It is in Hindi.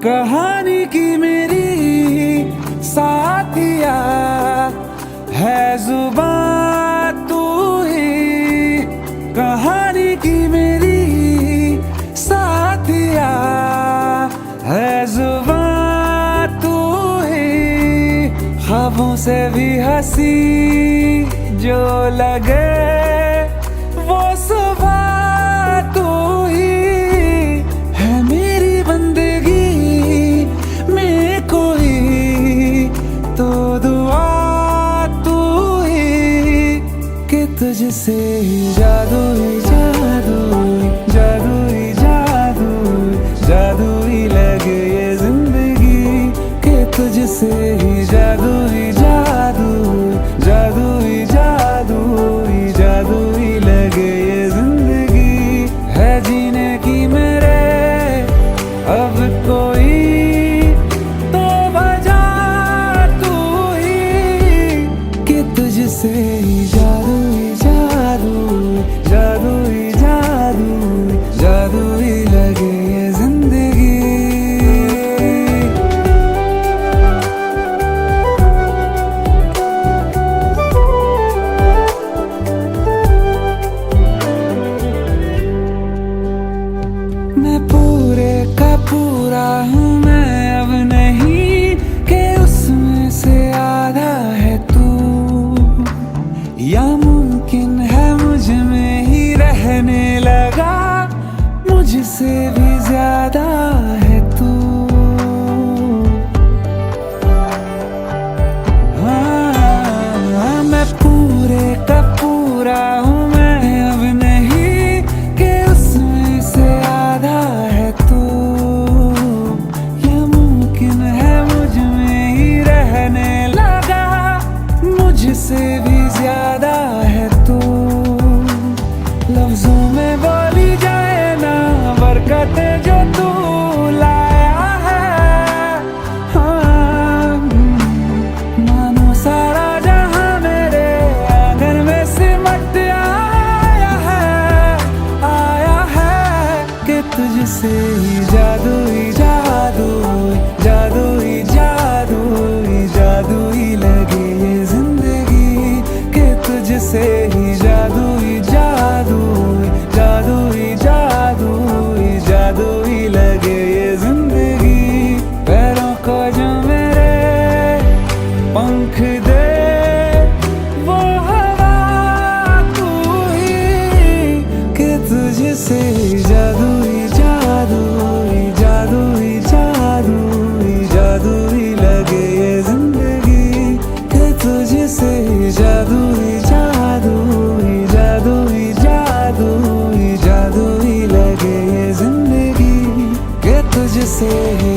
कहानी की मेरी साथिया है जुबान तू ही। कहानी की मेरी साथिया है जुबान तू ही। ख्वाबों से भी हंसी जो लगे वो सुबह तू ही है। मेरी बंदगी में कोई तो दुआ तू ही कि तुझसे ही जादू ही जादू जादू ही जादू जादू ही लगे ये जिंदगी कि तुझसे ही जादू ही जादू जादू ही जादू ही जादू ही लगे ये जिंदगी है जीने की मेरे अब कोई तो वजह तू ही कि तुझसे ही जादू ही जादू जादू ही जादू जादू ही लगे ये जिंदगी। मैं पूरे का पूरा हूँ मैं अब नहीं कि उसमें से आधा है तू। या मुमकिन है मुझ में ही रहने लगा मुझसे भी ज्यादा है तू। हाँ, मैं पूरे का पूरा हूँ मैं अब नहीं कि उसमें से आधा है तू। या मुमकिन है मुझ में ही रहने लगा मुझसे भी ज्यादा है तू। लफ्जों में बोली जाए ना बरकतें जो तू लाया है। हाँ, मानो सारा जहां मेरे आंगन में सिमट आया है कि तुझसे ही जादू ही जादू जादू ही जादू ही जादू ही लगे ये जिंदगी कि तुझसे ही जादू ही जादू जादू ही जादू ही जादू ही लगे ये जिंदगी। पैरों को जो मेरे पंख दे वो हवा तू ही कि तुझसे ही जादू ही जादू ही जादू ही जादू ही जादू ही लगे ये जिंदगी कि तुझसे ही जादू ही जादू ही जादू ही जादू ही जादू ही लगे ये जिंदगी कि तुझसे ही